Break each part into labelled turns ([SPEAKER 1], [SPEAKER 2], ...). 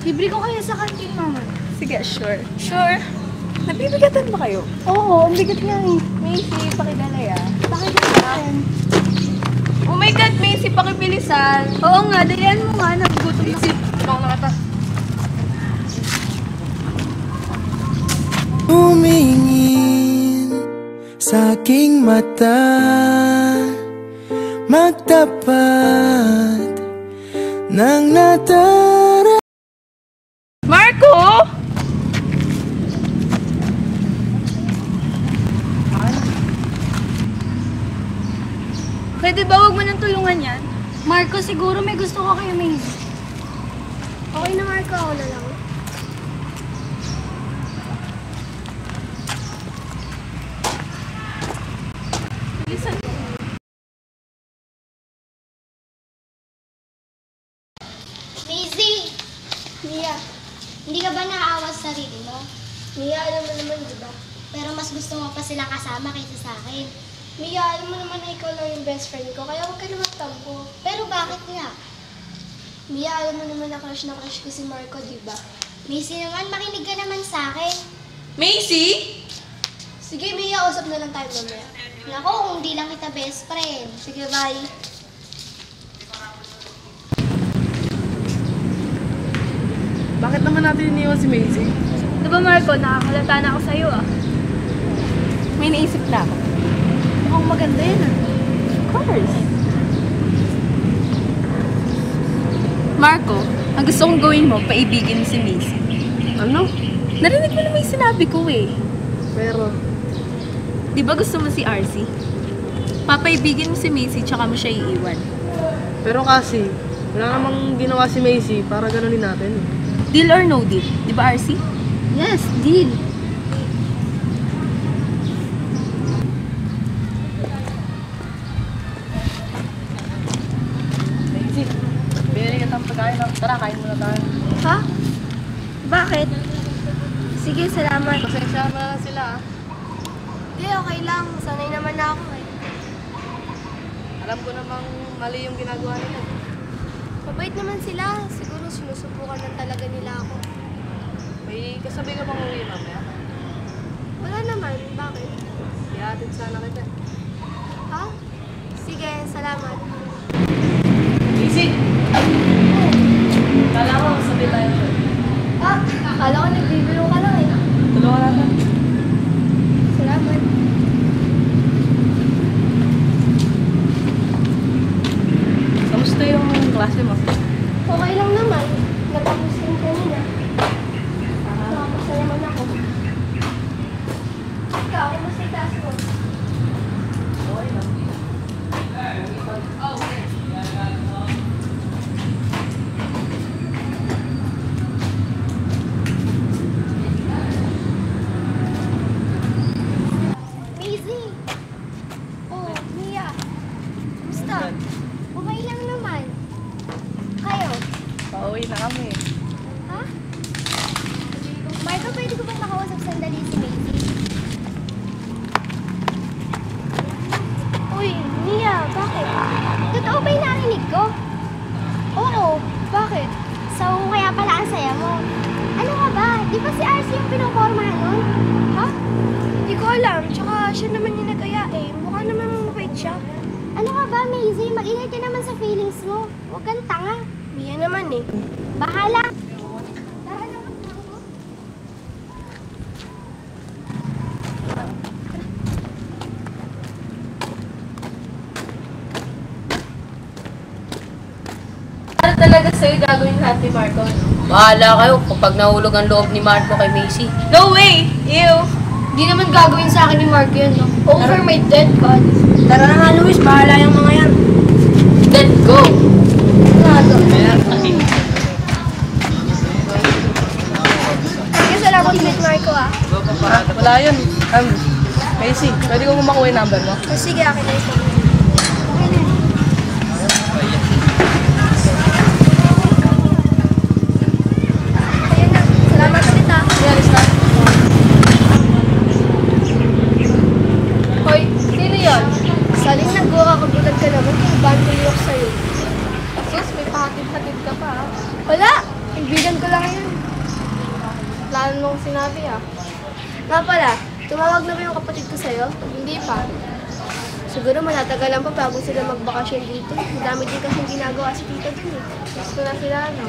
[SPEAKER 1] Libre ko kayo sa kantin, mama.
[SPEAKER 2] Sige, sure. Sure. Nabibigatan ba kayo?
[SPEAKER 1] Oo, ang bigat nga eh.
[SPEAKER 2] Macy, pakidala ya.
[SPEAKER 1] Pakidala.
[SPEAKER 2] Oh my God, Macy, pakibilisan.
[SPEAKER 1] Oo nga, dalian mo nga. Nagugutom na.
[SPEAKER 2] Macy, tulungan na kita.
[SPEAKER 3] Tumingin sa aking mata, magtapat ng natara.
[SPEAKER 2] Marco!
[SPEAKER 1] Pwede ba huwag mo nang tulungan yan? Marco, siguro may gusto ko kayo, Maze. Okay na, Marco. Ako na lang.
[SPEAKER 2] Bilisan mo.
[SPEAKER 4] Maisie! Mia, hindi ka ba naaawa sa sarili mo?
[SPEAKER 1] Mia, alam mo naman, di ba?
[SPEAKER 4] Pero mas gusto mo pa silang kasama kaysa sa akin.
[SPEAKER 1] Mia, alam mo naman na ikaw lang yung best friend ko, kaya huwag ka na magtampo.
[SPEAKER 4] Pero bakit nga?
[SPEAKER 1] Mia, alam mo naman na crush ko si Marco, di ba?
[SPEAKER 4] Maisie naman, makinig ka naman sa akin.
[SPEAKER 2] Macy?
[SPEAKER 1] Sige, Mia, usap na lang tayo mamaya.
[SPEAKER 4] Nako, kung di lang kita best friend.
[SPEAKER 1] Sige, bye.
[SPEAKER 2] Bakit naman natin iniwan si Macy?
[SPEAKER 1] Di ba, Marco, nakakalata na ako sa'yo, ah.
[SPEAKER 2] May naisip na ako.
[SPEAKER 1] Mukhang maganda yan, ah.
[SPEAKER 2] Of course. Marco, ang gusto kong gawin mo, paibigin mo si Macy. Ano? Narinig mo na may sinabi ko eh.
[SPEAKER 5] Pero,
[SPEAKER 2] Di ba gusto mo si RC? Papaibigin mo si Macy tsaka mo siya iiwan.
[SPEAKER 5] pero kasi, wala namang ginawa si Macy para ganunin natin.
[SPEAKER 2] Deal or no deal? Di ba RC?
[SPEAKER 1] Yes, deal.
[SPEAKER 5] Macy, binili ka ng pagkain. Tara, kain muna tayo.
[SPEAKER 1] Ha? Bakit? Sige, salamat.
[SPEAKER 5] Pasensya mo na sila ah.
[SPEAKER 1] Hindi, okay lang. Sanay naman na ako eh.
[SPEAKER 5] Alam ko namang mali yung ginagawa nila.
[SPEAKER 1] Mabait naman sila. Siguro sinusubukan lang talaga nila ako.
[SPEAKER 5] May kasabi ka bang uwi mamaya?
[SPEAKER 1] Wala naman. Bakit?
[SPEAKER 5] Ihatid sana kita.
[SPEAKER 1] Ha? Sige, salamat.
[SPEAKER 5] Macy! Kala ko, sabi tayo.
[SPEAKER 1] Ah, akala ko nagbibiro ka lang eh.
[SPEAKER 5] Tulungan natin.
[SPEAKER 1] Salamat.
[SPEAKER 5] Kamusta yung klase mo?
[SPEAKER 1] Okay lang naman. Natapos rin kanina. Nakapasa naman ako. Ikaw, kumusta yung class mo?
[SPEAKER 5] Okay lang.
[SPEAKER 4] Maisie! Oh, Mia. Kumusta? Okay lang naman. Kayo?
[SPEAKER 5] Pauwi na kami.
[SPEAKER 4] Ha? Marco, pwede ko bang makausap sandali si Maisie?
[SPEAKER 1] Uy, Mia, bakit?
[SPEAKER 4] Totoo ba yung narinig ko?
[SPEAKER 1] Oo, bakit?
[SPEAKER 4] So, kaya pala ang saya mo. Ano ka ba? Di ba si RC yung pinupormahan nun?
[SPEAKER 1] Ha? Hindi ko alam. Tsaka siya naman yung nagaya eh. Mukha naman mabait siya.
[SPEAKER 4] Ano ka ba, Maisie? Mag-ingat ka naman sa feelings mo. Huwag kang tanga.
[SPEAKER 1] Mia naman eh.
[SPEAKER 4] Bahala. Tara na, magtango.
[SPEAKER 2] Ano talaga sa'yo gagawin lahat ni Marco?
[SPEAKER 6] Bahala kayo kapag nahulog ang loob ni Marco kay Macy.
[SPEAKER 2] No way! Ew!
[SPEAKER 1] Hindi naman gagawin sa akin ni Marco yun, no? Over my dead body.
[SPEAKER 6] Tara na nga, Luis. Bahala yung mga yan. Let's go!
[SPEAKER 1] Sige, salamat ulit, Marco ah.
[SPEAKER 5] Wala yun. Macy, pwede ko makuha yung number mo?
[SPEAKER 1] Oh, sige, akin na ito. Ayan na. Salamat ulit ah.
[SPEAKER 5] Yes, na.
[SPEAKER 1] Hoy, sino yun? Saling nag-uwa kagulat ka naman kung baan tuliyok sa'yo.
[SPEAKER 2] Sus, may pahatid-hatid ka pa.
[SPEAKER 1] Wala!
[SPEAKER 6] Kaibigan ko lang yun. Lalo mong sinabi ah. Nga pala, tumawag na ba yung kapatid ko sa'yo? Hindi pa. Siguro matatagal lang pa bago sila magbakasyon dito. Madami din kasing ginagawa si tita dun eh. Gusto na sila, no?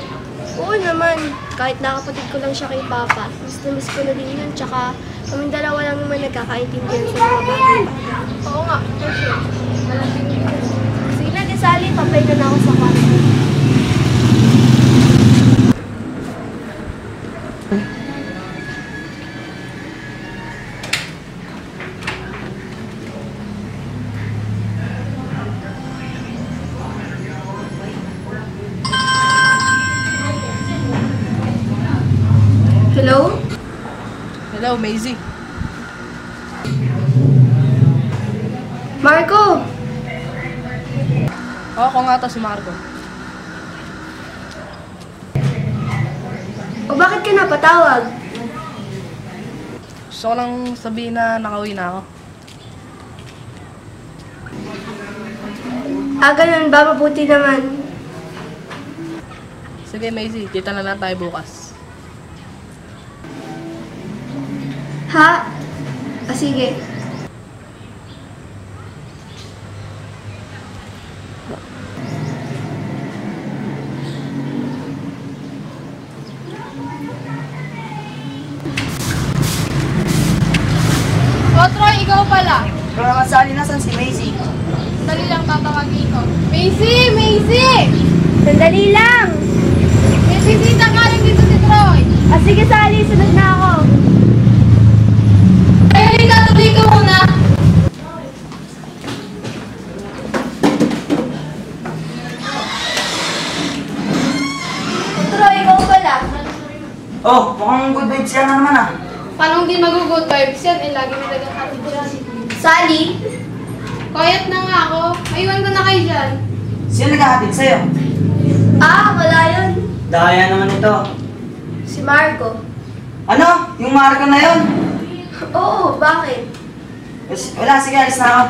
[SPEAKER 6] Oo naman. Kahit nakapatid ko lang siya kay Papa, miss na miss ko na din yun. Tsaka kaming dalawa lang naman nagkakaintindihan sa mga bagay. Oo nga, for sure. Malaping din. Sige na, Desali, papahinga na ako sa kwarto.
[SPEAKER 1] Hello?
[SPEAKER 5] Hello, Maisie.
[SPEAKER 1] Marco!
[SPEAKER 5] Ako nga to si Marco.
[SPEAKER 1] O bakit ka napatawag?
[SPEAKER 5] Gusto ko lang sabihin na nakauwi na ako.
[SPEAKER 1] Ganun ba? Mabuti naman.
[SPEAKER 5] Sige, Maisie, kita na lang tayo bukas.
[SPEAKER 1] Ha? Sige.
[SPEAKER 2] Troy, ikaw pala.
[SPEAKER 7] Pero naman sa alin, nasan si Maisie?
[SPEAKER 2] Dali lang tatawagin ko. Maisie! Maisie!
[SPEAKER 1] Sandali lang!
[SPEAKER 2] May bisita galing dito si Troy.
[SPEAKER 1] Sige, Sally. Sunod na ako.
[SPEAKER 2] Ay, halika, tuloy ka muna.
[SPEAKER 1] Troy, ikaw pala.
[SPEAKER 7] Oh, mukhang good vibes yan na naman ah.
[SPEAKER 2] Paano hindi mag-good vibes yan? Eh, lagi may nagkakatid dyan.
[SPEAKER 1] Sally?
[SPEAKER 2] Quiet na nga ako. Aywan ko na kayo dyan.
[SPEAKER 7] Sino naghahatid sa'yo?
[SPEAKER 1] Wala yun.
[SPEAKER 7] Daya naman ito.
[SPEAKER 1] Si Marco.
[SPEAKER 7] Ano? Yung Marco na yun?
[SPEAKER 1] Oo, bakit?
[SPEAKER 7] Wala, sige, alis na ako.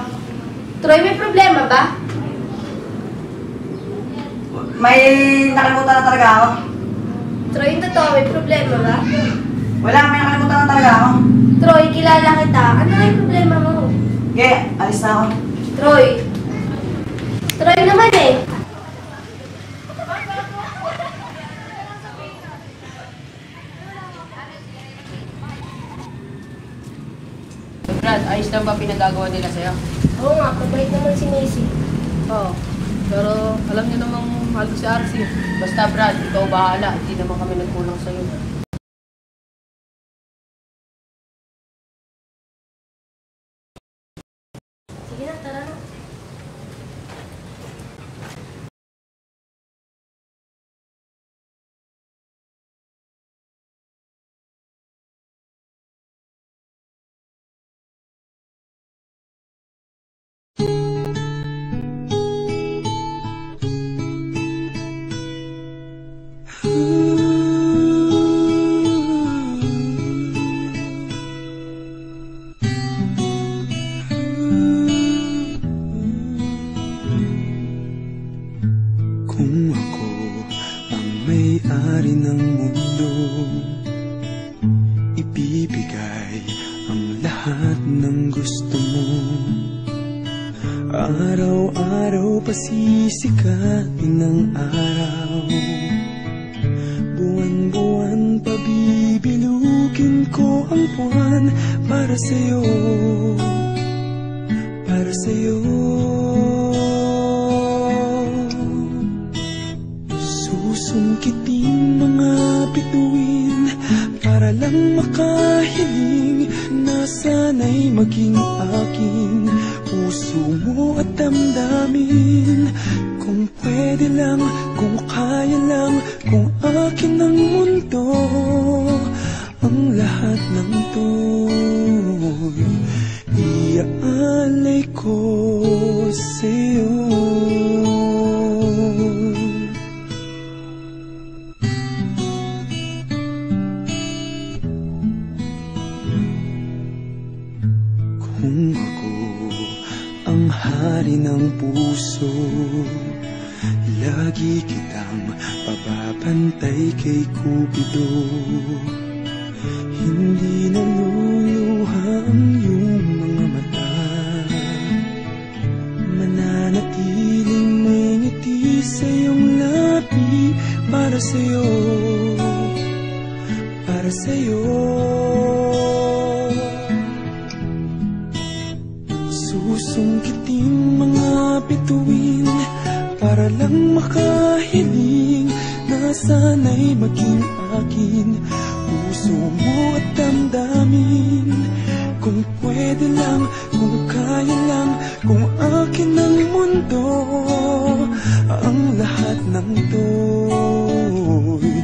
[SPEAKER 1] Troy, may problema ba?
[SPEAKER 7] May nakalimutan na talaga ako.
[SPEAKER 1] Troy, yung totoo, may problema ba?
[SPEAKER 7] Wala, may nakalimutan na talaga ako.
[SPEAKER 1] Troy, kilala kita. Ano nga yung problema mo?
[SPEAKER 7] Okay, alis na ako.
[SPEAKER 1] Troy. Troy naman eh.
[SPEAKER 6] Brad, ayos lang ba pinagagawa nila sa'yo?
[SPEAKER 1] Oo nga, pabait naman si Macy.
[SPEAKER 5] Oo. Pero alam niyo namang mahal ko si RC.
[SPEAKER 6] Basta Brad, ikaw bahala. Hindi naman kami nagkulang sa'yo.
[SPEAKER 1] Sige na, tara na.
[SPEAKER 3] Kung ako ang may-ari ng mundo, ibibigay ang lahat ng gusto mo. Araw-araw pasisikatin ng araw, buwan-buwan pabibilugin ko ang buwan para sa'yo, para sa'yo. Susungkitin mga bituin para lang makahiling na sana'y maging aking puso mo at damdamin. Kung pwede lang, kung kaya lang, kung akin ang mundo, ang lahat ng to'y iaalay ko sa'yo. Kung ako ang hari ng puso, lagi kitang papapantay kay Cupido. Hindi naluluha ang iyong mga mata, mananatiling may ngiti sa iyong labi. Para sa'yo, para sa'yo. Susungkitin mga bituin para lang makahiling na sana'y maging akin. Puso mo at damdamin, kung pwede lang, kung kaya lang, kung akin ang mundo. Ang lahat ng to'y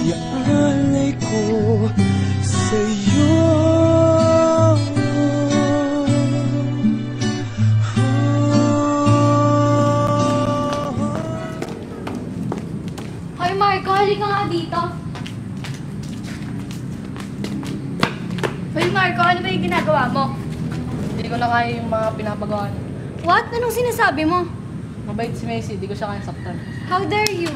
[SPEAKER 3] iaalay ko sa'yo.
[SPEAKER 1] Hoy Marco, halika nga dito. Hoy Marco, ano ba yung ginagawa mo?
[SPEAKER 5] Hindi ko na kaya yung mga pinapagawa niya.
[SPEAKER 1] What? Anong sinasabi mo?
[SPEAKER 5] Mabait si Macy, di ko siya kaya saktan.
[SPEAKER 1] How dare you?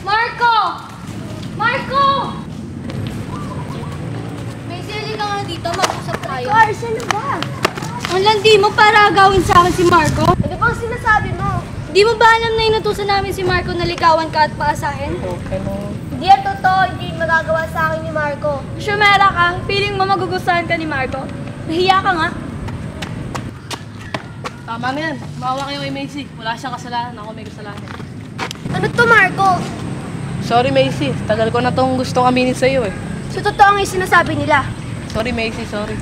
[SPEAKER 1] Marco! Marco! Macy, halika nga dito. Mag-usap tayo.
[SPEAKER 6] Cars, ano ba?
[SPEAKER 1] Ang landi mo para agawin sa akin si Marco?
[SPEAKER 6] Ano bang sinasabi mo?
[SPEAKER 1] Di mo ba alam na inutusan namin si Marco na ligawan ka at paasahin?
[SPEAKER 6] Hindi yan totoo, hindi magagawa sa akin ni Marco.
[SPEAKER 1] Shumera ka, feeling mo magugustuhan ka ni Marco. Nahiya ka nga.
[SPEAKER 5] Tama na yan. Maawa kayo kay Macy. Wala siyang kasalanan. Ako may kasalanan.
[SPEAKER 6] Ano to, Marco?
[SPEAKER 5] Sorry, Macy. Tagal ko na tong gustong aminin sa'yo eh.
[SPEAKER 6] So, totoo ang sinasabi nila.
[SPEAKER 5] Sorry, Macy. Sorry.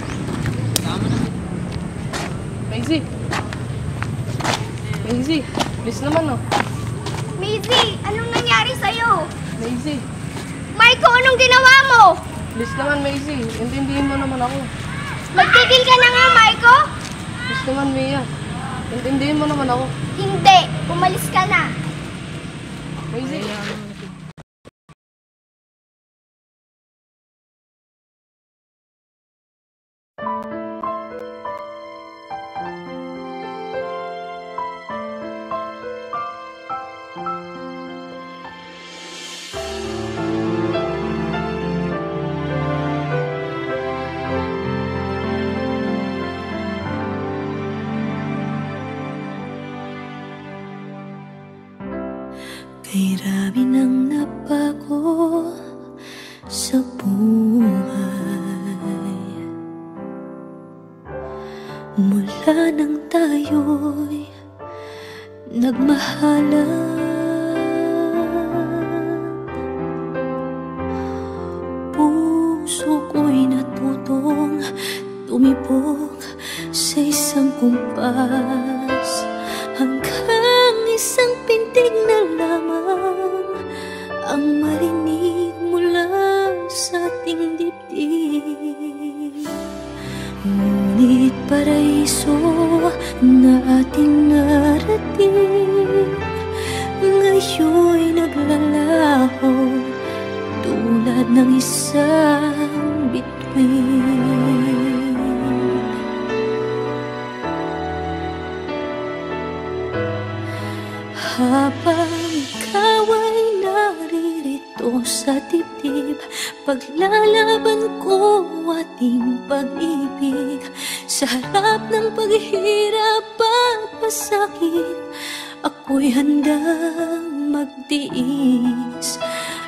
[SPEAKER 5] Macy. Macy. Please naman, oh.
[SPEAKER 6] Maisy, anong nangyari sa'yo?
[SPEAKER 5] Macy.
[SPEAKER 6] Marco, anong ginawa mo?
[SPEAKER 5] Please naman, Macy. Intindihin mo naman ako.
[SPEAKER 6] Magtigil ka na nga, Marco?
[SPEAKER 5] Please naman, Mia. Intindihin mo naman ako.
[SPEAKER 6] Hindi, umalis ka na.
[SPEAKER 5] Macy.
[SPEAKER 8] May rami ng nabago sa buhay mula nang tayo'y nagmahalan. Puso ko'y natutong tumibok sa isang kumpas, hanggang isang pintig na lamang ang marinig mula sa ating dibdib. Ngunit paraiso na ating narating ngayon'y naglalaho tulad ng isang bituin. Habang ikaw ay naririto sa dibdib, paglalaban ko ating pag-ibig. Sa harap ng paghihirap at pasakit, ako'y handang magtiis.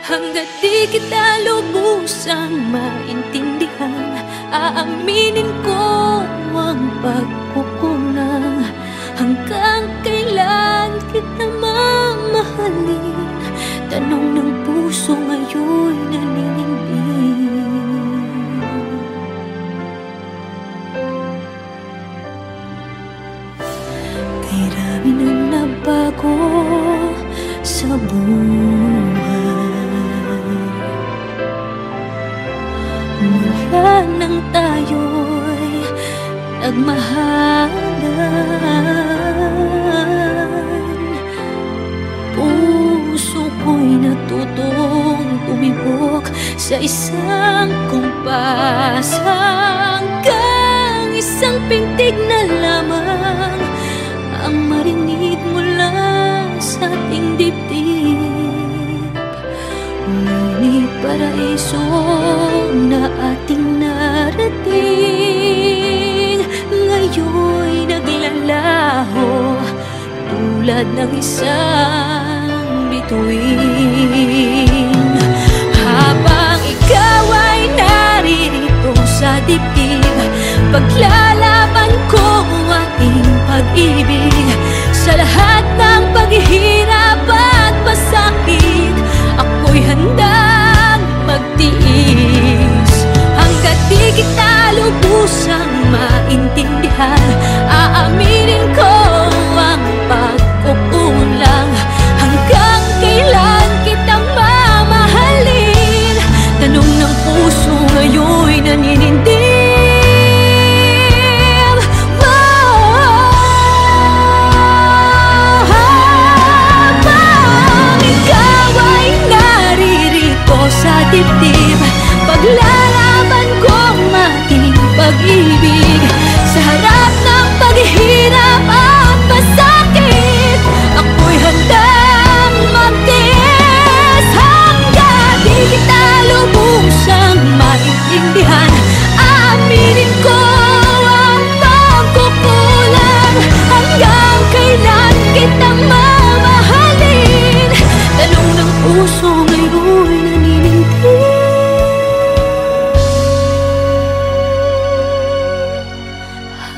[SPEAKER 8] Hanggat di kita lubusang maintindihan, aaminin ko ang pagkukulang. Hanggang kailan kita mamahalin? Tanong ng puso ngayon'y naninindig. Kay rami nang nabago sa buhay mula nang tayo'y nagmahalan. Puso ko'y natutong tumibok sa isang kumpas, hanggang isang pintig na lamang ang marinig mula sa ating dibdib. Ngunit paraiso na ating narating ngayon'y naglalaho tulad ng isang bituin. Habang ikaw ay naririto sa dibdib, paglalaban ko ang ating pag-ibig. Sa lahat ng paghihirap at pasakit, ako'y handang magtiis. Hanggat di kita lubusang maintindihan, aaminin ko ang pagkukulang. Hanggang kailan kita mamahalin? Tanong ng puso ngayon'y naninindig. Habang ikaw ay naririto sa dibdib, paglalaban ko ang ating pag-ibig. Sa harap ng paghihirap at pasakit, ako'y handang magtiis. Hanggang di kita lubusang maintindihan, aaminin ko ang pagkukulang. Hanggang kailan kita mamahalin? Tanong ng puso ngayon'y naninindig.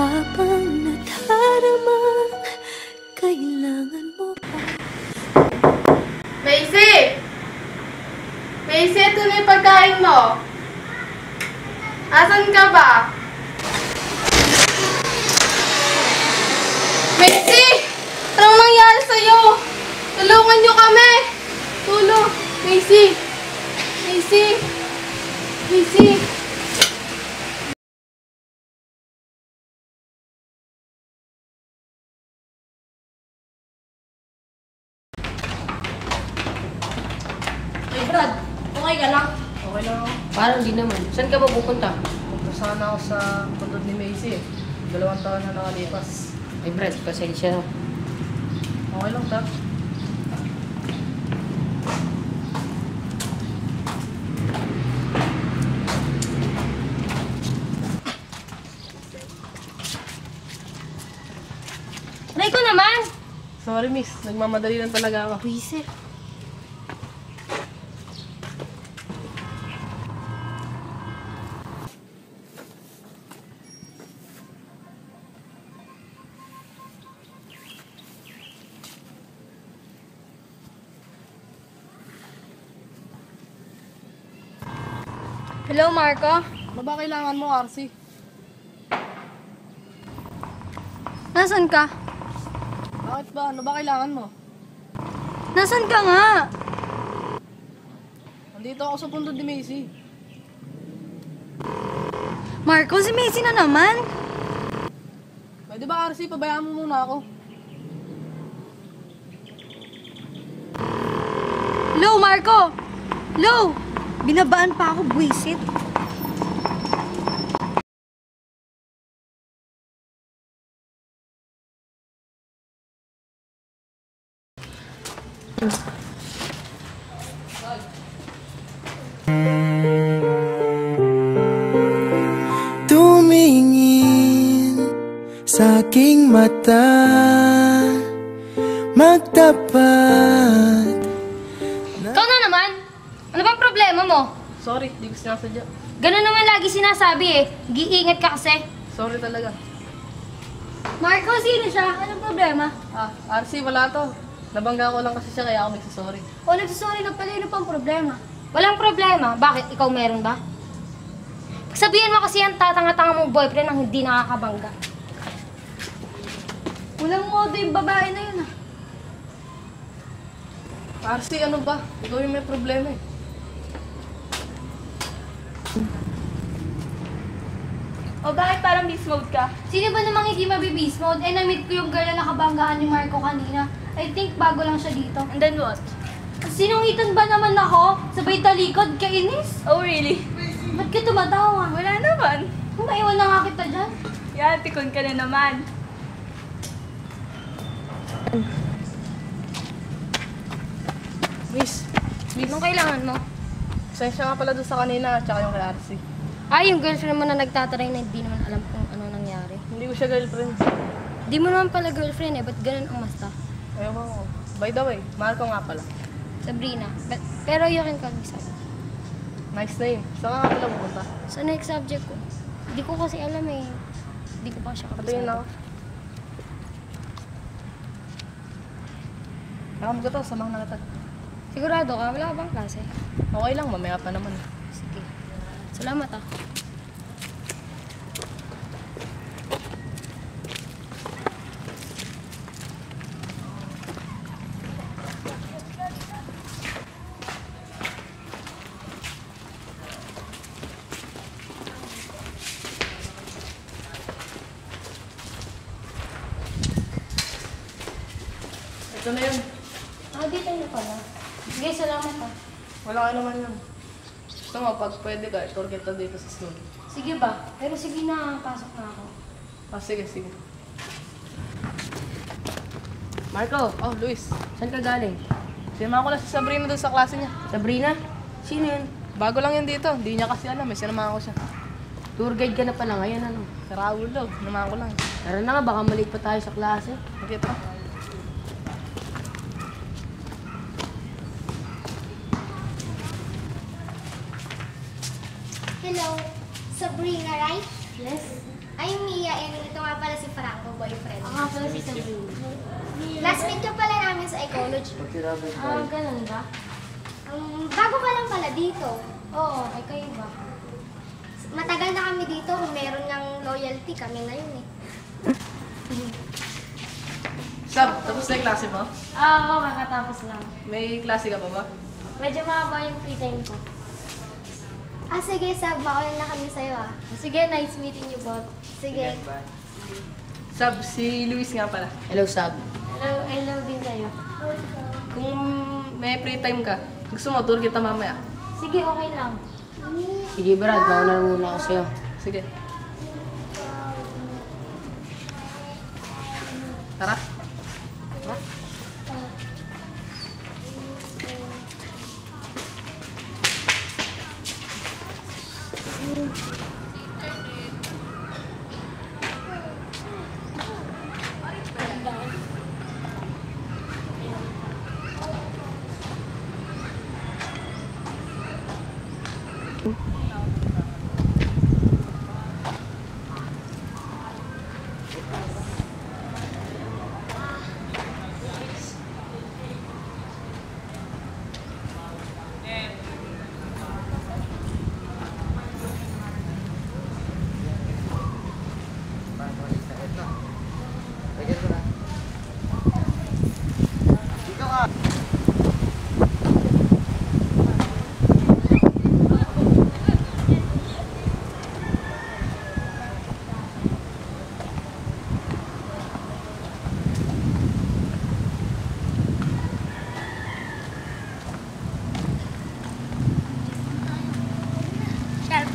[SPEAKER 8] Habang nadaramang kailangan mo pa.
[SPEAKER 6] Macy! Macy, ito na yung pagkain mo. Asan ka ba? Macy! Anong nangyari sa'yo? Tulungan niyo kami! Tulong! Macy! Macy! Macy!
[SPEAKER 5] Hey Brad, okay ka lang? Okay lang ako.
[SPEAKER 2] Parang di naman. Saan ka ba pupunta?
[SPEAKER 5] Punta sana ako sa pundod ni Macy eh. 2 taon na nakalipas.
[SPEAKER 2] Ay Brad, pasensya na.
[SPEAKER 5] Okay lang, ta.
[SPEAKER 1] Aray ko naman!
[SPEAKER 5] Sorry miss, nagmamadali lang talaga ako.
[SPEAKER 1] Buisit. Hello, Marco?
[SPEAKER 5] Ano ba kailangan mo, RC?
[SPEAKER 1] Nasaan ka?
[SPEAKER 5] Bakit ba? Ano ba kailangan mo?
[SPEAKER 1] Nasaan ka nga?
[SPEAKER 5] Nandito ako sa pundod ni Macy.
[SPEAKER 1] Marco, si Macy na naman.
[SPEAKER 5] Pwede ba, RC? Pabayaan mo muna ako.
[SPEAKER 1] Hello, Marco! Hello! Binabaan pa ako, buwisit.
[SPEAKER 3] Tumingin sa aking mata, magtapat.
[SPEAKER 1] Ikaw na naman! Ano bang problema mo?
[SPEAKER 5] Sorry, di ko sinasadya.
[SPEAKER 1] Ganun naman lagi sinasabi eh. Giingat ka kasi.
[SPEAKER 5] Sorry talaga.
[SPEAKER 1] Marco, sino siya? Anong problema?
[SPEAKER 5] RC, wala to. Nabangga ko lang kasi siya kaya ako nagsasorry.
[SPEAKER 1] O nagsasorry na pala, ano pang problema? Walang problema. Bakit? Ikaw meron ba? Sabihin mo kasi yan tatanga-tanga mong boyfriend ang hindi nakakabangga. Walang modo yung babae na yun ah.
[SPEAKER 5] RC, ano ba? Ikaw yung may problema eh.
[SPEAKER 1] O bakit parang beast mode ka? Sino ba namang hindi mabi-beast mode? Eh, na-meet ko yung girl na nakabanggaan ni Marco kanina. I think bago lang siya dito. And then what? Sinungitan ba naman ako? Sabay talikod, kainis?
[SPEAKER 2] Oh, really?
[SPEAKER 1] Ba't ka tumatawa?
[SPEAKER 2] Wala naman.
[SPEAKER 1] Kung maiwan na nga kita dyan.
[SPEAKER 2] Yan, tikon ka na naman.
[SPEAKER 5] Miss,
[SPEAKER 1] Anong kailangan mo?
[SPEAKER 5] pasensya nga pala doon sa kanina, tsaka yung kay RC.
[SPEAKER 1] Ay, yung girlfriend mo na nagtataray na hindi naman alam kung ano nangyari.
[SPEAKER 5] Hindi ko siya girlfriend.
[SPEAKER 1] Di mo naman pala girlfriend eh, ba't ganun ang masta?
[SPEAKER 5] Ayoko ko. By the way, mahal ko nga pala.
[SPEAKER 1] Sabrina. Pero you can call me Sab.
[SPEAKER 5] Nice name. Saan ka nga pala pupunta?
[SPEAKER 1] Sa next subject ko. Hindi ko kasi alam eh. Hindi ko pa siya
[SPEAKER 5] Patayin na ako. Nakamag to, samang na kita.
[SPEAKER 1] Sigurado ka? Wala ka bang klase?
[SPEAKER 5] Okay lang, mamaya pa naman.
[SPEAKER 1] Sige. Salamat ah.
[SPEAKER 5] Ito na yun.
[SPEAKER 1] Ah, dito na pala. Sige, salamat ah.
[SPEAKER 5] Wala ka naman yun. Gusto mo, pag pwede ka, tour kita dito sa school.
[SPEAKER 1] Sige ba? Pero sige na, pasok na ako.
[SPEAKER 5] Ah, sige, sige. Marco! Oh, Luis. Saan ka galing? Sinama ko lang si Sabrina doon sa klase niya.
[SPEAKER 9] Sabrina? Sino yun?
[SPEAKER 5] Bago lang yun dito. Hindi niya kasi alam. May sinamahan ko siya.
[SPEAKER 9] Tour guide ka na pala ngayon, ano?
[SPEAKER 5] Si Raul daw. Sinamahan ko lang.
[SPEAKER 9] Tara na nga, baka malate pa tayo sa klase.
[SPEAKER 5] Okay, tara.
[SPEAKER 4] Hello, Sabrina, right?
[SPEAKER 1] Yes?
[SPEAKER 4] I'm Mia and ito nga pala si Franco, boyfriend.
[SPEAKER 1] Ako nga pala si Sabrina.
[SPEAKER 4] Last meet ka pala namin sa ecology.
[SPEAKER 1] Ah, ganun ba?
[SPEAKER 4] Bago ka lang pala dito.
[SPEAKER 1] Oo, ay kayo ba?
[SPEAKER 4] Matagal na kami dito. Kung meron ng loyalty, kami na yun eh.
[SPEAKER 5] Sab, tapos na yung klase mo?
[SPEAKER 1] Ah, oo, kakatapos lang.
[SPEAKER 5] May klase ka pa ba?
[SPEAKER 1] Medyo mahaba yung free time ko.
[SPEAKER 4] Ah, sige, Sab. Makulan na kami sa'yo ah.
[SPEAKER 1] Sige, nice meeting you both.
[SPEAKER 4] Sige.
[SPEAKER 5] Sab, si Luis nga pala.
[SPEAKER 9] Hello, Sab.
[SPEAKER 1] Hello din sa'yo.
[SPEAKER 5] Kung may free time ka, gusto mo, tour kita mamaya.
[SPEAKER 1] Sige, okay lang.
[SPEAKER 9] Sige, Brad, mauna na muna ako sa'yo.
[SPEAKER 5] Sige. Tara.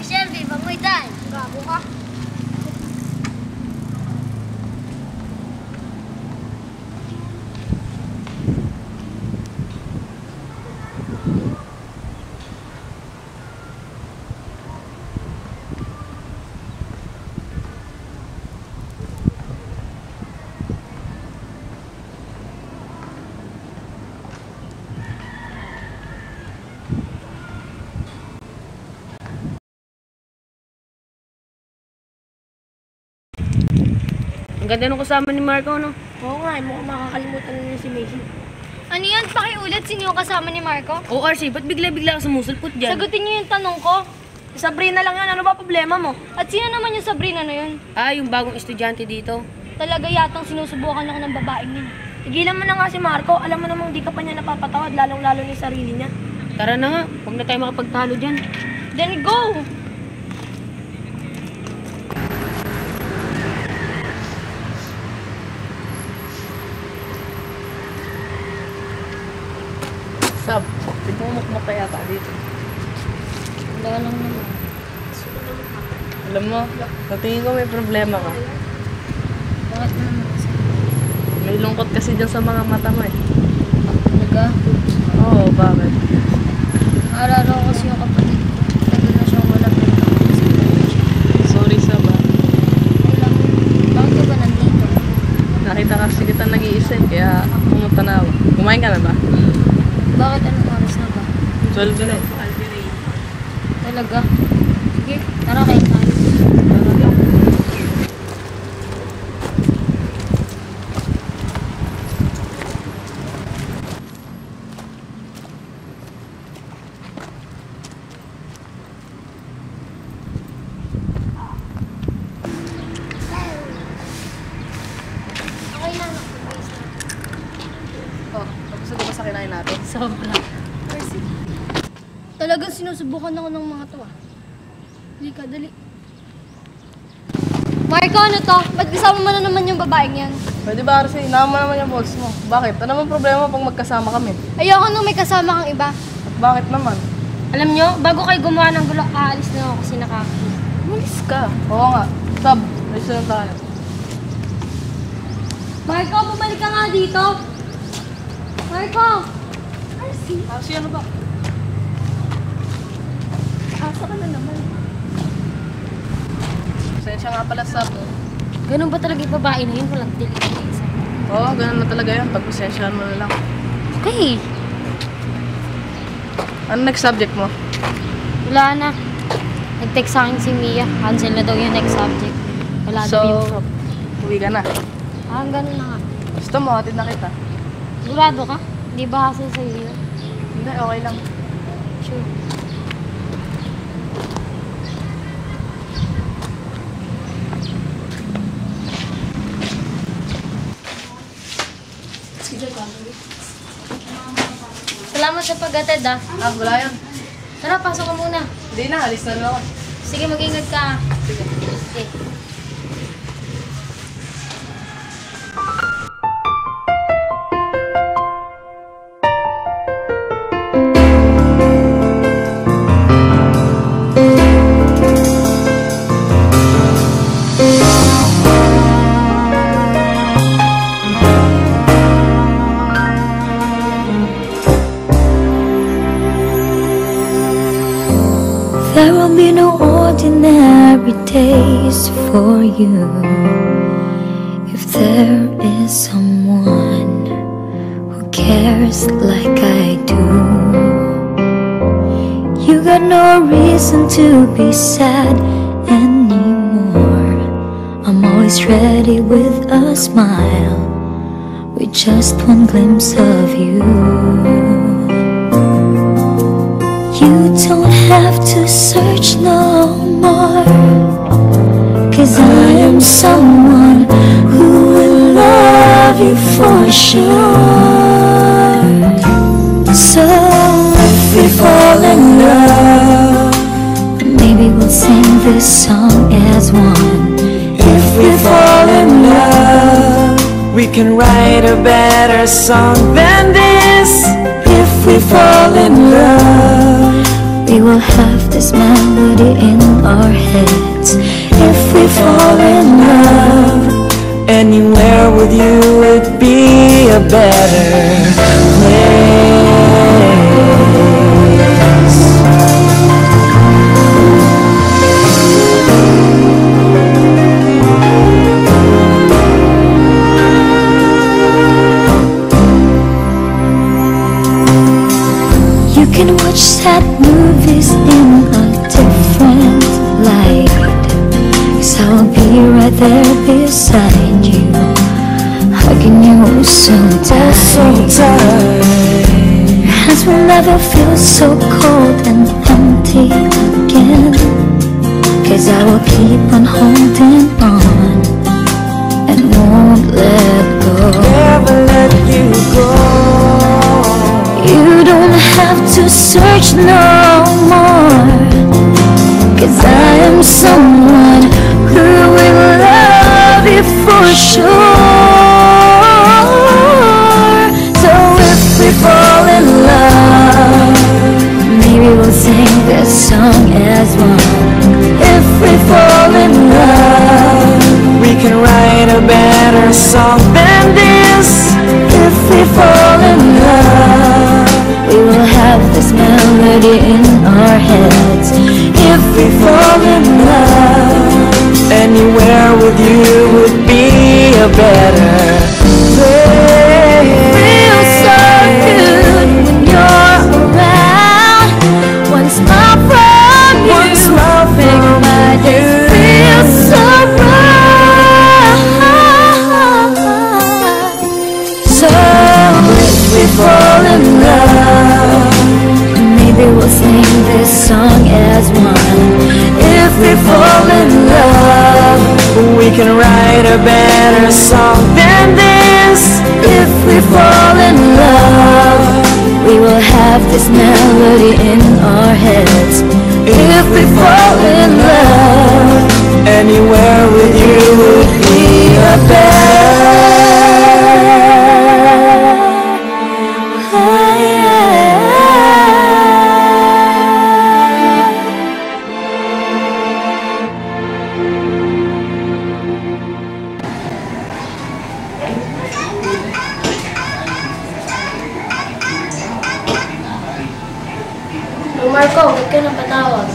[SPEAKER 4] Shelby, bangoy dyan. Gago ka.
[SPEAKER 9] Ang ganda nung kasama ni Marco, no?
[SPEAKER 6] Oo nga, mukhang makakalimutan na niya si Macy.
[SPEAKER 1] Ano yun? Pakiulit, sino yung kasama ni Marco?
[SPEAKER 9] Oh, RC, ba't bigla-bigla ka sumusulpot dyan?
[SPEAKER 1] Sagutin niyo yung tanong ko.
[SPEAKER 6] Sabrina lang yan, ano ba problema mo?
[SPEAKER 1] At sino naman yung Sabrina na yun?
[SPEAKER 9] Ah, yung bagong estudyante dito.
[SPEAKER 1] Talaga yatang sinusubukan ako ng babaeng yun.
[SPEAKER 6] Tigilan mo na nga si Marco, alam mo namang di ka pa niya napapatawad, lalong-lalo ni sarili niya.
[SPEAKER 9] Tara na nga, huwag na tayo makapagtalo dyan.
[SPEAKER 1] Then go!
[SPEAKER 5] Sab, Namumukmuk kaya yata dito.
[SPEAKER 1] Wala lang naman.
[SPEAKER 5] Alam mo, natingin ko may problema ka.
[SPEAKER 1] Bakit mo naman kasi?
[SPEAKER 5] May lungkot kasi dyan sa mga mata mo eh.
[SPEAKER 1] Talaga?
[SPEAKER 5] Oo, bakit?
[SPEAKER 1] Naalala ko kasi yung kapatid ko. Tagal na siyang wala pinta.
[SPEAKER 5] Sorry sa ba?
[SPEAKER 1] Wala mo. Bakit ka ba nandito?
[SPEAKER 5] Nakita kasi kita nag-iisa eh, kaya pumunta na ako. Kumain ka na ba?
[SPEAKER 1] Bakit anong oras na ba?
[SPEAKER 5] 12 na eh.
[SPEAKER 1] Talaga? Sige, tara kain tayo.
[SPEAKER 4] Okay lang.
[SPEAKER 5] Oh, tapos na ba sa kinain natin?
[SPEAKER 1] Sobra.
[SPEAKER 6] Talagang sinusubukan ako ng mga to ah. Dali ka, dali. Marco, ano to? Ba't kasama mo na naman yung babaeng yan?
[SPEAKER 5] Pwede ba kasi inama naman yung boss mo? Bakit? Ano naman problema pag magkasama kami?
[SPEAKER 6] Ayoko nung may kasama kang iba.
[SPEAKER 5] At bakit naman?
[SPEAKER 1] Alam nyo, bago kayo gumawa ng gulo, aalis na ako kasi
[SPEAKER 5] Umalis ka. Oo nga. Sab, ayos na tayo.
[SPEAKER 6] Marco, bumalik ka nga dito. Marco!
[SPEAKER 5] Arsi, ano ba?
[SPEAKER 6] Asa ka na naman.
[SPEAKER 5] Pasensya nga pala, Sab.
[SPEAKER 1] Ganun ba talaga yung babae na yun? Walang dili-dili isa.
[SPEAKER 5] Oo, ganun na talaga yun. Pagpasensyahan mo na lang.
[SPEAKER 1] Okay.
[SPEAKER 5] Ano next subject mo?
[SPEAKER 1] Wala na. Nag-text sa akin si Mia. Cancel na daw yung next subject. Wala daw yung prop.
[SPEAKER 5] Uwi ka na.
[SPEAKER 1] Ganun na nga.
[SPEAKER 5] Gusto mo, hatid na kita.
[SPEAKER 1] Sigurado ka? Hindi ba hassle sa'yo yun?
[SPEAKER 5] Hindi, okay lang.
[SPEAKER 1] Sure. Salamat sa pag-atid ah.
[SPEAKER 5] Wala yan.
[SPEAKER 1] Tara, pasok ka muna.
[SPEAKER 5] Hindi na, alis na lang ako.
[SPEAKER 1] Sige, mag-ingat ka. Sige. Okay.
[SPEAKER 8] There will be no ordinary days for you if there is someone who cares like I do. You got no reason to be sad anymore. I'm always ready with a smile, with just one glimpse of you. You don't have to search no more, 'cause I am someone who will love you for sure. So if we fall in love, maybe we'll sing this song as one.
[SPEAKER 3] If we fall in love, we can write a better song than this. If we fall in love,
[SPEAKER 8] we will have this melody in our heads. If we fall in love,
[SPEAKER 3] anywhere with you would be a better place.
[SPEAKER 8] you can watch sad movies in a different light, 'cause I'll be right there beside you, hugging you so tight. Your hands will never feel so cold and empty again, 'cause I will keep on holding on and won't let go.
[SPEAKER 3] Never let you go.
[SPEAKER 8] You don't have to search no more, 'cause I am someone who will love you for sure. So if we fall in love, will sing this song as one. If we fall in love,
[SPEAKER 3] we can write a better song than this.
[SPEAKER 8] if we fall in love, we will have this melody in our heads. If we fall in love,
[SPEAKER 3] Anywhere with you would be a better place.
[SPEAKER 8] feels so good when you're around. One smile from you,
[SPEAKER 3] One smile
[SPEAKER 8] make
[SPEAKER 3] from
[SPEAKER 8] my day
[SPEAKER 3] you.
[SPEAKER 8] feel so right.
[SPEAKER 3] So if we fall in love,
[SPEAKER 8] Maybe we'll sing this song as one.
[SPEAKER 3] if we fall in love, we can write a better song than this.
[SPEAKER 8] If we fall in love, we will have this melody in our heads. If we fall in love,
[SPEAKER 3] Anywhere with you would be a
[SPEAKER 1] Marco, huwag ka nang patawag.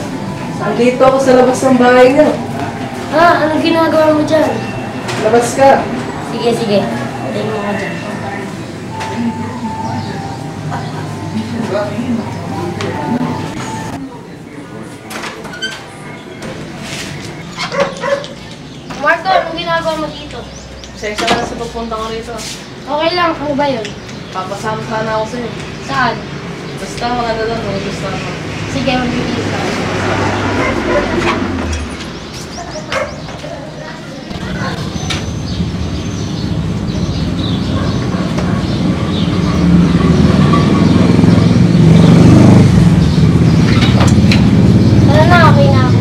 [SPEAKER 5] Andito ako sa labas ng bahay niyo.
[SPEAKER 1] Ha? Anong ginagawa mo dyan?
[SPEAKER 5] Labas ka.
[SPEAKER 1] Sige, sige. Patayin mo ka dyan. Marco, anong ginagawa mo dito?
[SPEAKER 5] Pasensya ka na sa pagpunta ko rito.
[SPEAKER 1] Okay lang, ano ba yun?
[SPEAKER 5] Papasama sana ako sa'yo.
[SPEAKER 1] Saan?
[SPEAKER 5] Basta maganda lang, gusto ako.
[SPEAKER 1] Sige, magbibigay ka. Tara na, okay na ako.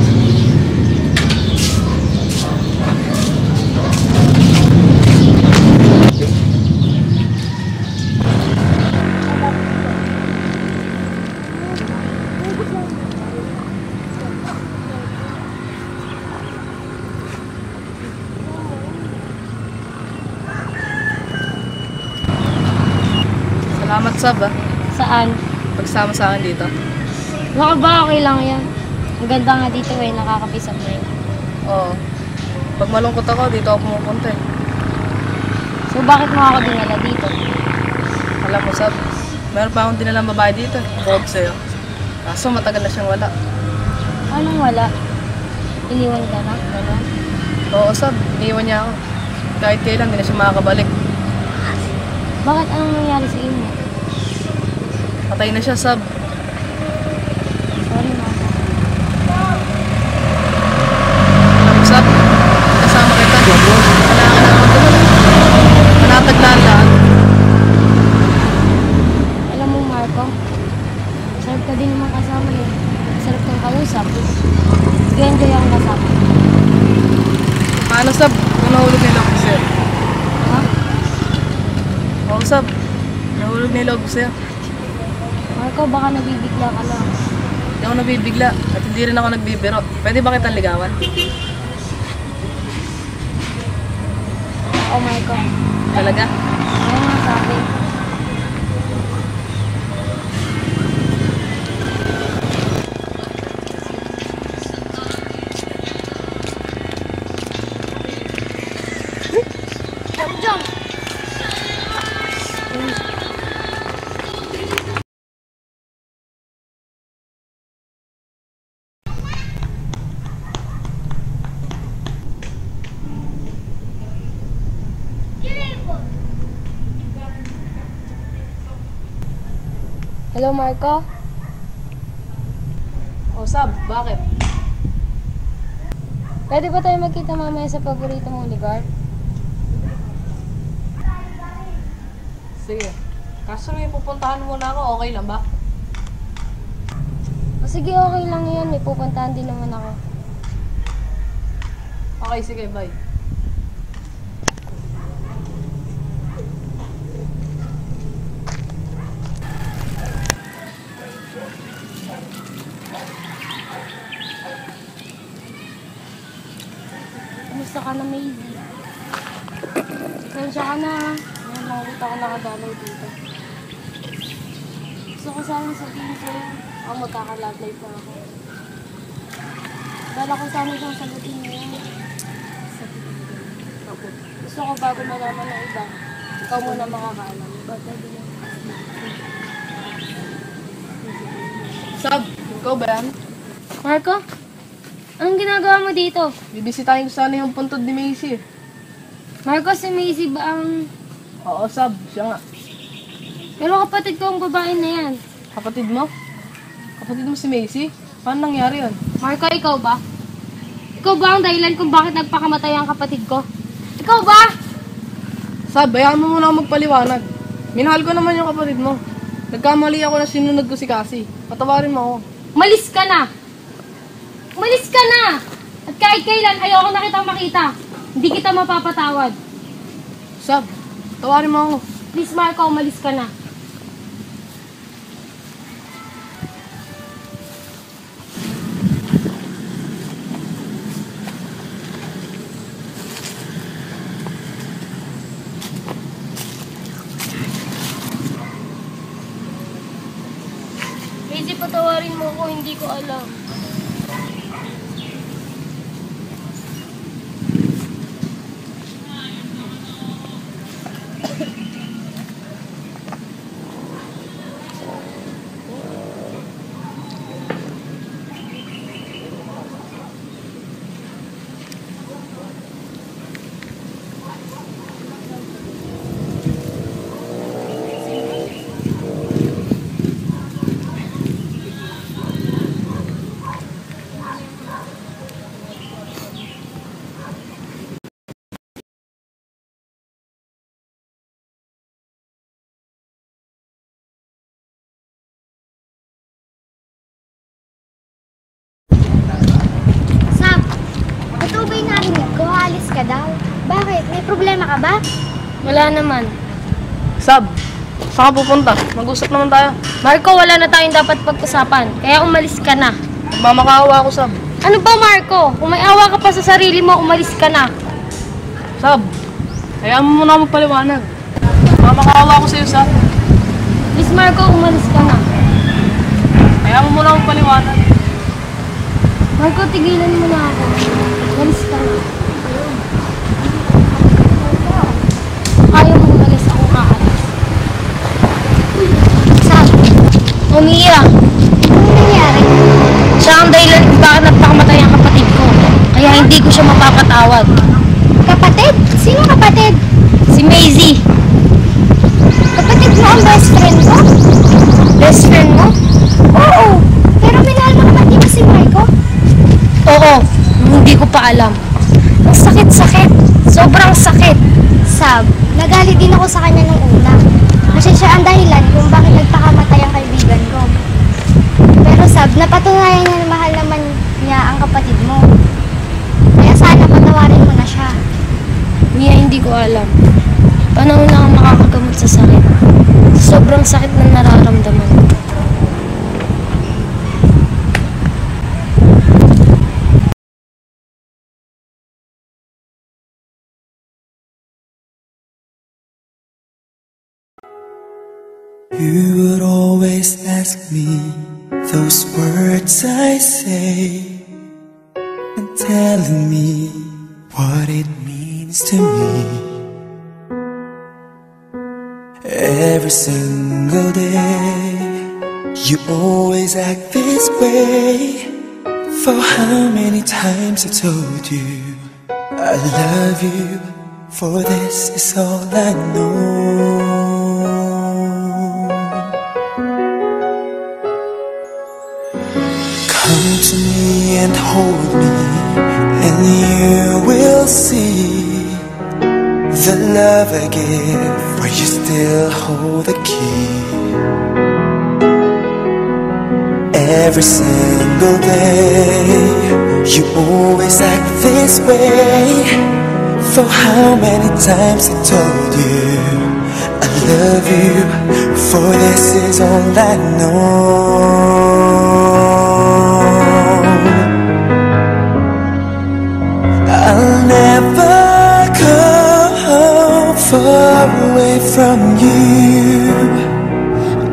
[SPEAKER 5] Salamat, Sab, ah.
[SPEAKER 1] Saan?
[SPEAKER 5] Pagsama sa akin dito.
[SPEAKER 1] Baka ba okay lang yan? Ang ganda nga dito eh, nakakapisap na yun.
[SPEAKER 5] Oo. Pag malungkot ako, dito ako pumupunta eh.
[SPEAKER 1] So bakit mo ako dinala dito?
[SPEAKER 5] Alam mo, Sab, meron pa akong dinalang babae dito eh. Bukod sa'yo. Kaso matagal na siyang wala.
[SPEAKER 1] Anong wala? Iniwan ka na? Gano'n?
[SPEAKER 5] Oo, Sab, iniwan niya ako. Kahit kailan, hindi na siya makakabalik.
[SPEAKER 1] Bakit anong nangyari sa inyo?
[SPEAKER 5] Patay na siya, Sab.
[SPEAKER 1] Sorry, mama.
[SPEAKER 5] Alam mo, Sab, kasama kita. Kailangan na ako tulad. Manataglaan lahat.
[SPEAKER 1] Alam mo, Marco, sarap ka din naman kasama eh. Sarap kang kausap. Nag-enjoy akong kasama.
[SPEAKER 5] Paano, Sab? Kung nahulog na yung loob ko sa'yo?
[SPEAKER 1] Ha?
[SPEAKER 5] Oo, Sab. Nahulog na yung loob ko sa'yo.
[SPEAKER 1] Marco, baka nabibigla ka lang.
[SPEAKER 5] Hindi ako nabibigla at hindi rin ako nagbibiro. Pwede ba kitang ligawan?
[SPEAKER 1] Oo, Marco.
[SPEAKER 5] Talaga?
[SPEAKER 1] Ano nga sabi? Jump! Hello, Marco?
[SPEAKER 5] Oh, Sab, bakit?
[SPEAKER 1] Pwede ba tayo magkita mamaya sa paborito mong lugar?
[SPEAKER 5] Sige. Kaso may pupuntahan muna ako, okay lang ba?
[SPEAKER 1] O sige, okay lang yan. May pupuntahan din naman ako.
[SPEAKER 5] Okay, sige, bye.
[SPEAKER 1] pasensya ka na. Ngayon lang ulit ako nakadalaw dito. Gusto ko sana sabihin sa'yo, ako magkaka-love life na ako. Dala ko sana siyang sagutin ngayon. Gusto ko bago malaman ng iba, ikaw muna makakaalam.
[SPEAKER 5] Sab, ikaw ba yan?
[SPEAKER 1] Marco? Anong ginagawa mo dito?
[SPEAKER 5] Bibisitahin ko sana yung puntod ni Macy.
[SPEAKER 1] Marco, si Macy ba ang...
[SPEAKER 5] Oo, Sab, siya nga.
[SPEAKER 1] Pero kapatid ko ang babae na yan.
[SPEAKER 5] Kapatid mo? Kapatid mo si Macy? Paano nangyari yun?
[SPEAKER 1] Marco, ikaw ba? Ikaw ba ang dahilan kung bakit nagpakamatay ang kapatid ko? Ikaw ba?
[SPEAKER 5] Sab, bayaan mo muna ako magpaliwanag. Minahal ko naman yung kapatid mo. Nagkamali ako na sinunod ko si Cassie. Patawarin mo ako.
[SPEAKER 1] Umalis ka na! Umalis ka na! At kahit kailan, ayoko na kitang makita. Hindi kita mapapatawad.
[SPEAKER 5] Sab, tawarin mo ako.
[SPEAKER 1] Please, Marco, umalis ka na. Macy, patawarin mo ko, hindi ko alam.
[SPEAKER 4] Sam, totoo ba yung narinig ko? Alis ka daw. Bakit? May problema ka ba?
[SPEAKER 1] Wala naman.
[SPEAKER 5] Sab, saan ka pupunta? Mag-usap naman tayo.
[SPEAKER 1] Marco, wala na tayong dapat pag-usapan. Kaya umalis ka na.
[SPEAKER 5] Magmamakaawa ako, Sab.
[SPEAKER 1] Ano ba, Marco? Kung may awa ka pa sa sarili mo, umalis ka na.
[SPEAKER 5] Sab, hayaan mo muna ako magpaliwanag. Magmamakaawa ako sa'yo, Sab.
[SPEAKER 1] Please, Marco, umalis ka na.
[SPEAKER 5] Hayaan mo muna ako magpaliwanag.
[SPEAKER 1] Marco, tigilan mo na ako. Umalis ka na. Ayaw mo umalis, ako aalis.
[SPEAKER 4] Sam,
[SPEAKER 1] Umiya,
[SPEAKER 4] ano nangyari?
[SPEAKER 1] siya ang dahilan kung bakit nagpakamatay ang kapatid ko. Kaya hindi ko siya mapapatawad.
[SPEAKER 4] Kapatid? Sino kapatid?
[SPEAKER 1] Si Macy,
[SPEAKER 4] Kapatid mo ang best friend ko?
[SPEAKER 1] best friend mo?
[SPEAKER 4] Oo. Pero minahal mo naman di ba si Marco?
[SPEAKER 1] Oo, hindi ko pa alam.
[SPEAKER 4] Ang sakit-sakit.
[SPEAKER 1] Sobrang sakit.
[SPEAKER 4] Sab, nagalit din ako sa kanya nung una. Kasi siya ang dahilan kung bakit nagpakamatay ang kaibigan ko. Pero Sab, napatunayan niya na mahal naman niya ang kapatid mo. Kaya sana patawarin mo na siya.
[SPEAKER 1] Mia, hindi ko alam. Paano na ako makakagamot sa sakit? Sobrang sakit na nararamdaman ko.
[SPEAKER 3] You would always ask me those words I say, and telling me what it means to me. Every single day, you always act this way. For how many times I told you I love you, for this is all I know. Come to me and hold me, and you will see the love I give, where you still hold the key. Every single day, you always act this way. For how many times I told you I love you, for this is all I know. I'll never come home for far away from you.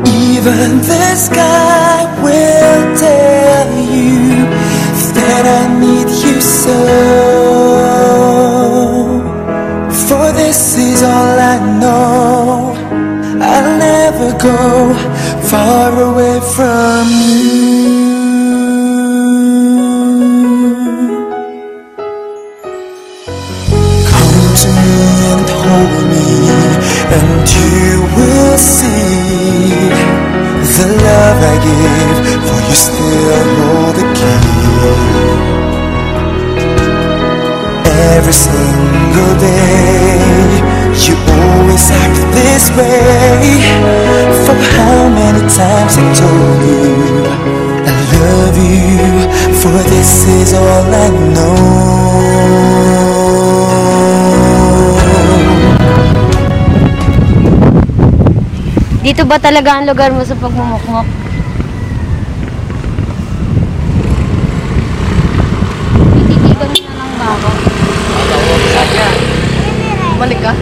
[SPEAKER 3] Even the sky will tell you that I need you so. For this is all I know, I'll never go far away from you. Come to me and hold me, and you will see the love I give, for you still hold the key. Every single day, you always act this way. For how many times I told you I love you, for this is all I know.
[SPEAKER 1] Dito ba talaga ang lugar mo sa pagmumukmok? Tititigan mo na lang ba ako?
[SPEAKER 5] Bumalik ka?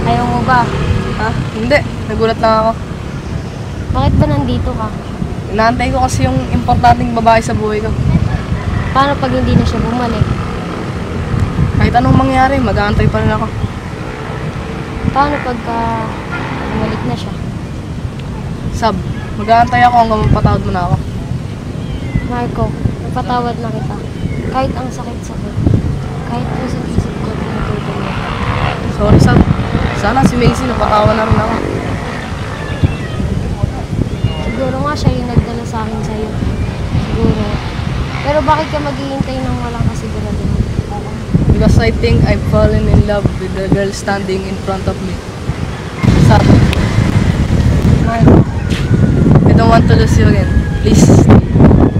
[SPEAKER 1] Ayaw mo ba?
[SPEAKER 5] Ha? Hindi. Nagulat lang ako.
[SPEAKER 1] Bakit ba nandito ka?
[SPEAKER 5] Inaantay ko kasi yung importanteng babae sa buhay ko.
[SPEAKER 1] Paano pag hindi na siya bumalik?
[SPEAKER 5] Kahit anong mangyari, mag-aantay pa rin ako.
[SPEAKER 1] Paano pagka bumalik na siya?
[SPEAKER 5] Sab, mag-aantay ako hanggang mapatawad mo na ako.
[SPEAKER 1] Marco, napatawad na kita. Kahit ang sakit-sakit. Kahit kung sa isip ko, pinatuto mo.
[SPEAKER 5] Sorry, Sab. Sana si Macy napatawa na rin ako.
[SPEAKER 1] Siguro nga siya yung nagdala sa akin sa'yo. Siguro. Pero bakit ka maghihintay ng walang kasiguraduhan?
[SPEAKER 5] Because I think I've fallen in love with the girl standing in front of me. Sab,
[SPEAKER 1] Marco.
[SPEAKER 5] I don't want to lose you again. Please.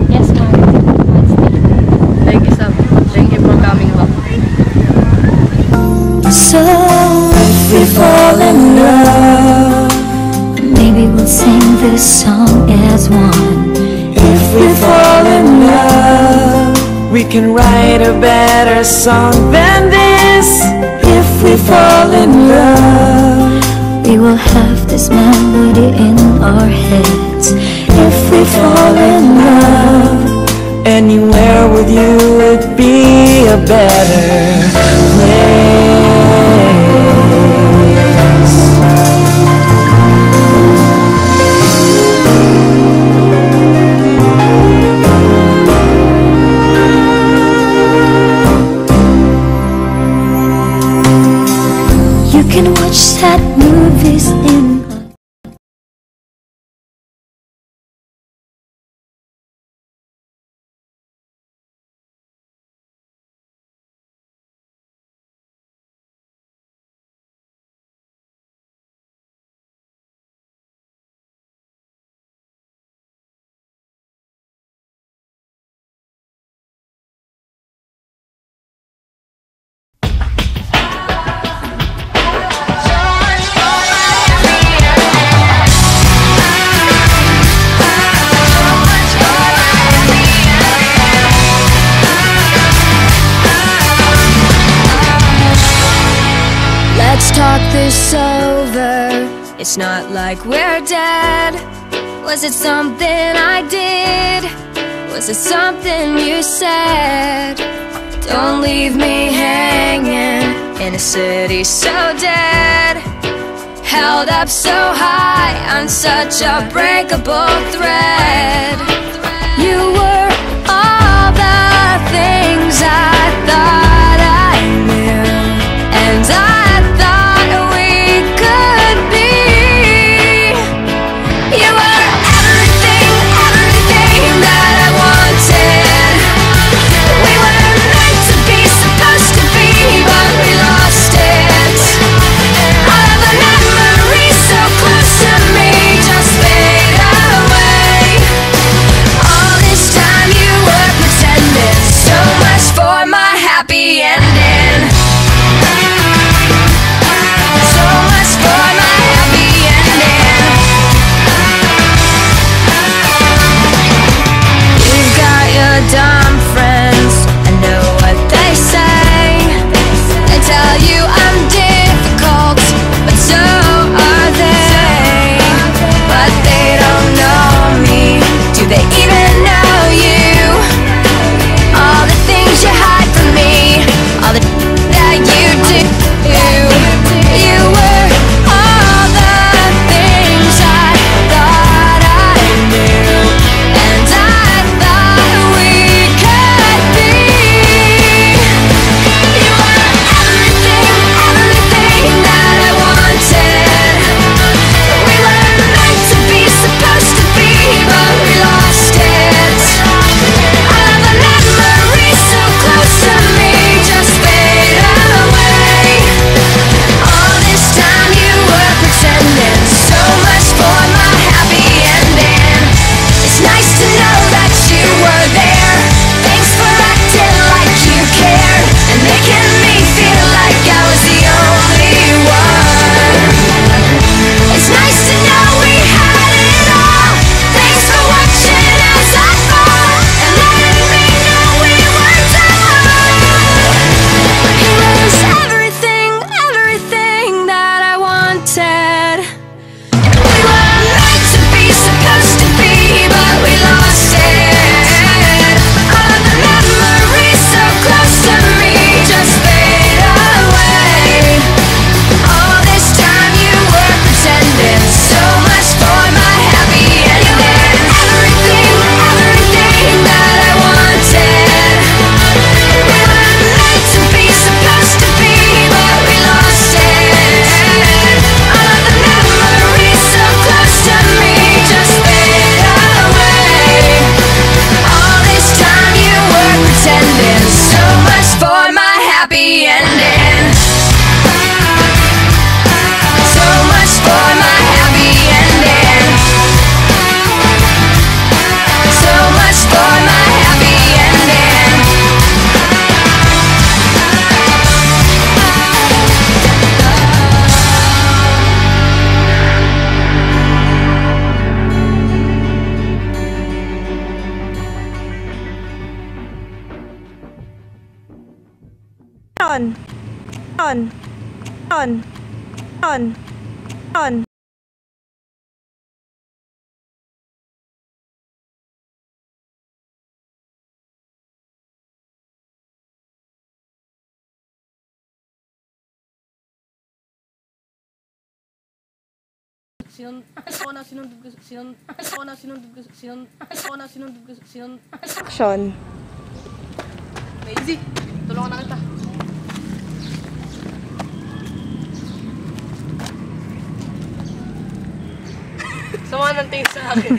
[SPEAKER 1] Yes, Marco. Let's stay.
[SPEAKER 5] Thank you, Sab. Thank you for coming back.
[SPEAKER 8] So if we fall in love, maybe we'll sing this song as one.
[SPEAKER 3] If we fall in love, we can write a better song than this. If we fall in love,
[SPEAKER 8] We will have this melody in our heads. If we fall in love,
[SPEAKER 3] anywhere with you would be a better place.
[SPEAKER 8] you can watch sad movies in
[SPEAKER 10] Let's talk this over. It's not like we're dead. Was it something I did? Was it something you said? Don't leave me hanging in a city so dead, held up so high on such a breakable thread. You were all the things I thought I knew, and I thought we could be. You were everything, everything that I wanted. We were meant to be, supposed to be, but we lost it. All of the memories so close to me just fade away. All this time you were pretending, so much for my happy ending.
[SPEAKER 5] Action. Maisie, tulungan na kita. Sama ng tingin sa akin.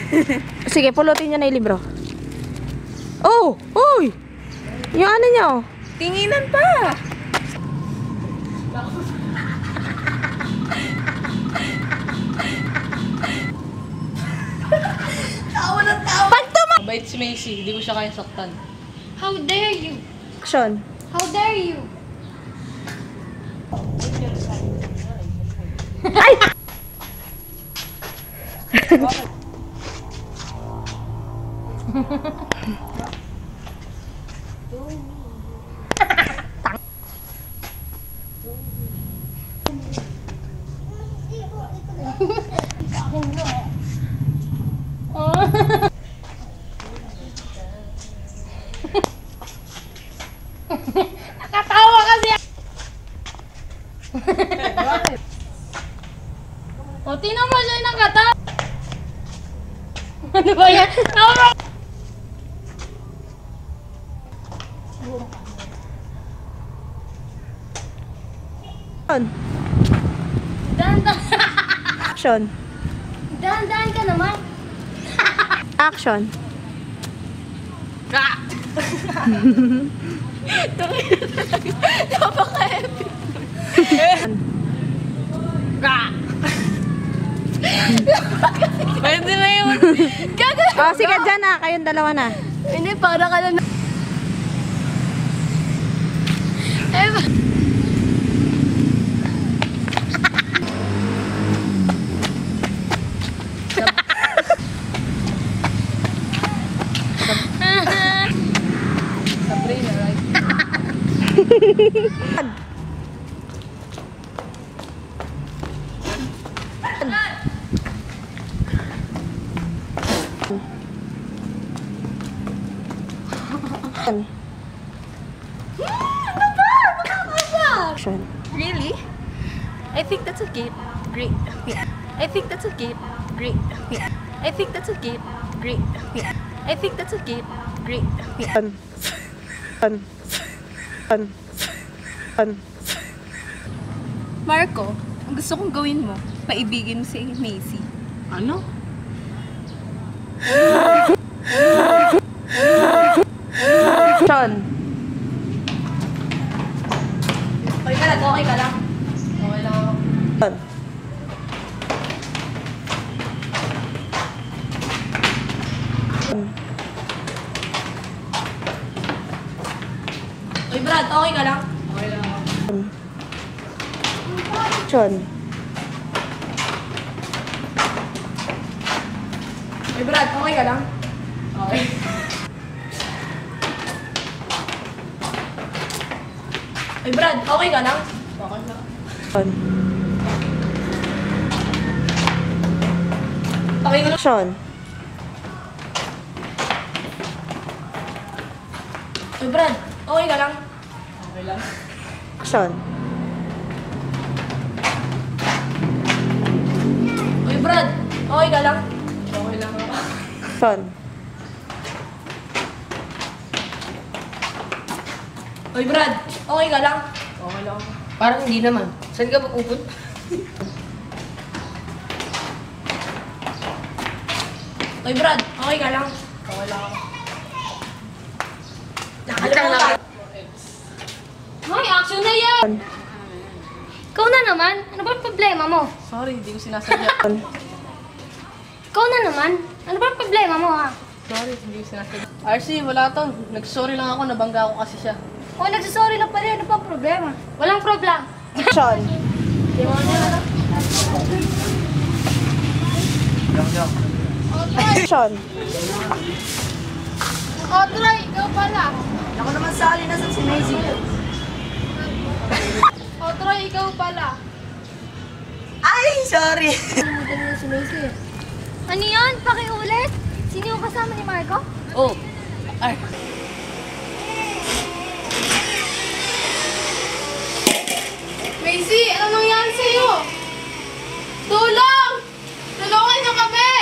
[SPEAKER 5] Sige, pulutin niyo na yung libro. Oh! Uy! Yung ano niyo? Tinginan pa! Tawa ng tawa! Mabait si Macy, hindi ko siya kaya saktan.
[SPEAKER 1] How dare you?
[SPEAKER 5] Action.
[SPEAKER 1] How dare you? Nakatawa kasi. O, tingnan mo siya nakatawa. Ano ba yan? Tawa! Dahan-dahan.
[SPEAKER 5] Action.
[SPEAKER 1] Dahan-dahan ka naman.
[SPEAKER 5] Action.
[SPEAKER 2] Napaka-epic.
[SPEAKER 5] Pwede na yun. Oh, sige, dyan na. Kayong dalawa na.
[SPEAKER 6] Hindi, para ka lang.
[SPEAKER 5] Sabrina, right? Action.
[SPEAKER 2] Really? I think that's a gate. Great. I think that's a gate. Great. I think that's a gate. Great. I think that's a gate. Great. Marco, ang gusto kong gawin mo, paibigin mo si Macy.
[SPEAKER 9] Ano?
[SPEAKER 5] Action.
[SPEAKER 6] Okay ka lang, okay ka lang. Okay lang ako. Uy, Brad, okay ka lang? Okay lang ako.
[SPEAKER 5] Action.
[SPEAKER 6] Uy, Brad, okay ka lang? Okay. Uy, Brad, okay ka lang? Okay lang.
[SPEAKER 5] Action.
[SPEAKER 6] Uy, Brad, okay ka lang? Okay lang.
[SPEAKER 5] Action.
[SPEAKER 6] Uy, Brad, okay ka lang? Okay lang ako.
[SPEAKER 5] Action.
[SPEAKER 6] Uy, Brad, okay ka lang? Okay lang ako.
[SPEAKER 9] Parang hindi naman. Saan ka pupunta?
[SPEAKER 6] Uy, Brad, okay ka lang? Okay lang ako. Nakalimutan.
[SPEAKER 1] Hoy, action na yan! Ikaw na naman. Ano ba ang problema mo?
[SPEAKER 5] Sorry, hindi ko sinasadya.
[SPEAKER 1] Ikaw na naman. Ano ba ang problema mo, ha?
[SPEAKER 5] Sorry, hindi ko sinasadya. RC, wala to. Nag-sorry lang ako, nabangga ako kasi siya.
[SPEAKER 1] O, nagsasorry lang pala. Ano pa ang problema? Walang problema.
[SPEAKER 5] Action. Action.
[SPEAKER 6] Try, ikaw pala.
[SPEAKER 7] Ako naman sali na sa si Macy.
[SPEAKER 6] O, Troy, ikaw pala.
[SPEAKER 7] Ay, sorry.
[SPEAKER 4] Ano yan? Pakiulit? Sino yung kasama ni Marco?
[SPEAKER 9] Oh. Ay.
[SPEAKER 6] Maisy, ano nangyari sa'yo? Tulong! Tulungan niyo kami!